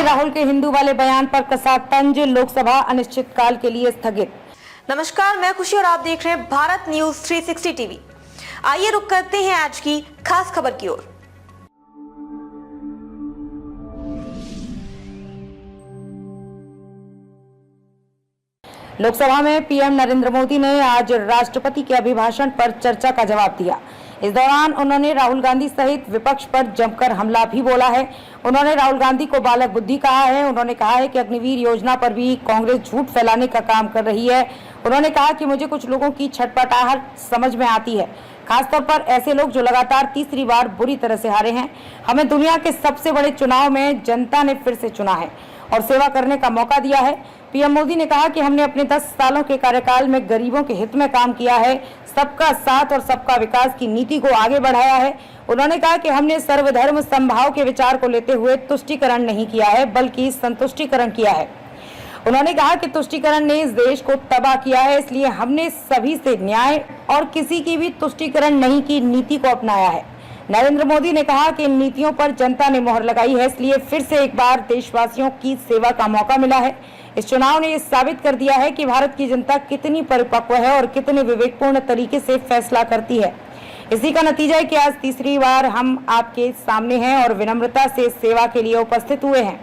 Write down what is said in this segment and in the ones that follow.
राहुल के हिंदू वाले बयान पर कसा तंज, लोकसभा अनिश्चितकाल के लिए स्थगित। नमस्कार, मैं खुशी और आप देख रहे हैं भारत न्यूज 360 टीवी। आइए रुक करते हैं आज की खास खबर की ओर। लोकसभा में पीएम नरेंद्र मोदी ने आज राष्ट्रपति के अभिभाषण पर चर्चा का जवाब दिया। इस दौरान उन्होंने राहुल गांधी सहित विपक्ष पर जमकर हमला भी बोला है। उन्होंने राहुल गांधी को बालक बुद्धि कहा है। उन्होंने कहा है कि अग्निवीर योजना पर भी कांग्रेस झूठ फैलाने का काम कर रही है। उन्होंने कहा कि मुझे कुछ लोगों की छटपटाहट समझ में आती है, खासतौर पर ऐसे लोग जो लगातार तीसरी बार बुरी तरह से हारे हैं। हमें दुनिया के सबसे बड़े चुनाव में जनता ने फिर से चुना है और सेवा करने का मौका दिया है। पीएम मोदी ने कहा कि हमने अपने 10 सालों के कार्यकाल में गरीबों के हित में काम किया है, सबका साथ और सबका विकास की नीति को आगे बढ़ाया है। उन्होंने कहा कि हमने सर्वधर्म समभाव के विचार को लेते हुए तुष्टीकरण नहीं किया है, बल्कि संतुष्टीकरण किया है। उन्होंने कहा कि तुष्टीकरण ने इस देश को तबाह किया है, इसलिए हमने सभी से न्याय और किसी की भी तुष्टीकरण नहीं की नीति को अपनाया है। नरेंद्र मोदी ने कहा कि इन नीतियों पर जनता ने मोहर लगाई है, इसलिए फिर से एक बार देशवासियों की सेवा का मौका मिला है। इस चुनाव ने ये साबित कर दिया है कि भारत की जनता कितनी परिपक्व है और कितने विवेकपूर्ण तरीके से फैसला करती है। इसी का नतीजा है कि आज तीसरी बार हम आपके सामने हैं और विनम्रता से सेवा के लिए उपस्थित हुए हैं।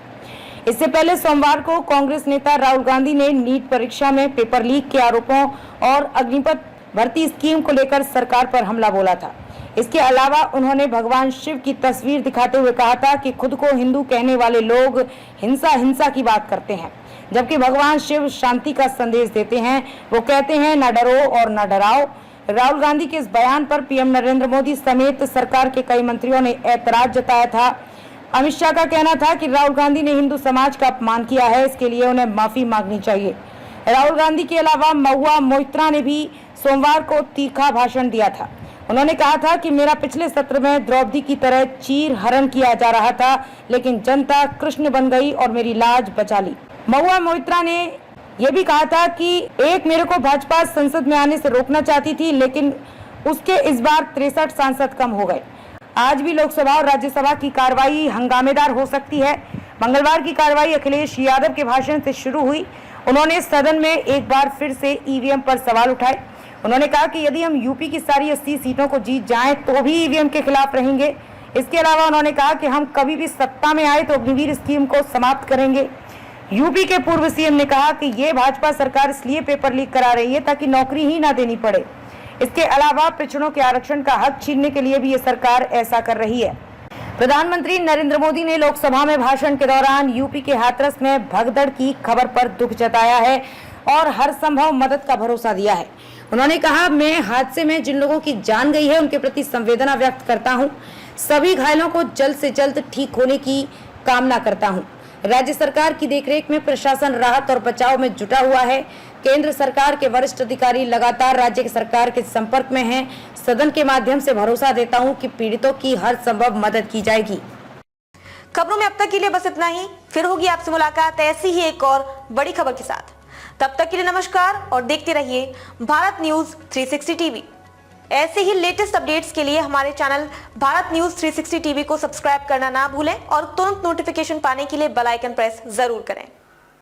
इससे पहले सोमवार को कांग्रेस नेता राहुल गांधी ने नीट परीक्षा में पेपर लीक के आरोपों और अग्निपथ भर्ती स्कीम को लेकर सरकार पर हमला बोला था। इसके अलावा उन्होंने भगवान शिव की तस्वीर दिखाते हुए कहा था कि खुद को हिंदू कहने वाले लोग हिंसा की बात करते हैं, जबकि भगवान शिव शांति का संदेश देते हैं। वो कहते हैं न डरो और न डराओ। राहुल गांधी के इस बयान पर पीएम नरेंद्र मोदी समेत सरकार के कई मंत्रियों ने ऐतराज जताया था। अमित शाह का कहना था कि राहुल गांधी ने हिंदू समाज का अपमान किया है, इसके लिए उन्हें माफी मांगनी चाहिए। राहुल गांधी के अलावा महुआ मोइत्रा ने भी सोमवार को तीखा भाषण दिया था। उन्होंने कहा था कि मेरा पिछले सत्र में द्रौपदी की तरह चीर हरण किया जा रहा था, लेकिन जनता कृष्ण बन गई और मेरी लाज बचा ली। महुआ मोइत्रा ने यह भी कहा था कि एक मेरे को भाजपा संसद में आने से रोकना चाहती थी, लेकिन उसके इस बार 63 सांसद कम हो गए। आज भी लोकसभा और राज्यसभा की कार्रवाई हंगामेदार हो सकती है। मंगलवार की कार्रवाई अखिलेश यादव के भाषण से शुरू हुई। उन्होंने सदन में एक बार फिर से ईवीएम पर सवाल उठाए। उन्होंने कहा कि यदि हम यूपी की सारी 80 सीटों को जीत जाएं तो भी ईवीएम के खिलाफ रहेंगे। इसके अलावा उन्होंने कहा कि हम कभी भी सत्ता में आए तो अग्निवीर स्कीम को समाप्त करेंगे। यूपी के पूर्व सीएम ने कहा कि ये भाजपा सरकार इसलिए पेपर लीक करा रही है ताकि नौकरी ही ना देनी पड़े। इसके अलावा पिछड़ों के आरक्षण का हक छीनने के लिए भी ये सरकार ऐसा कर रही है। प्रधानमंत्री नरेंद्र मोदी ने लोकसभा में भाषण के दौरान यूपी के हाथरस में भगदड़ की खबर पर दुख जताया है और हर संभव मदद का भरोसा दिया है। उन्होंने कहा, मैं हादसे में जिन लोगों की जान गई है उनके प्रति संवेदना व्यक्त करता हूं। सभी घायलों को जल्द से जल्द ठीक होने की कामना करता हूं। राज्य सरकार की देखरेख में प्रशासन राहत और बचाव में जुटा हुआ है। केंद्र सरकार के वरिष्ठ अधिकारी लगातार राज्य सरकार के संपर्क में हैं। सदन के माध्यम से भरोसा देता हूं कि पीड़ितों की हर संभव मदद की जाएगी। खबरों में अब तक के लिए बस इतना ही। फिर होगी आपसे मुलाकात ऐसी ही एक और बड़ी खबर के साथ। तब तक के लिए नमस्कार और देखते रहिए भारत न्यूज 360 टीवी। ऐसे ही लेटेस्ट अपडेट्स के लिए हमारे चैनल भारत न्यूज 360 टीवी को सब्सक्राइब करना ना भूलें और तुरंत नोटिफिकेशन पाने के लिए बेल आइकन प्रेस जरूर करें।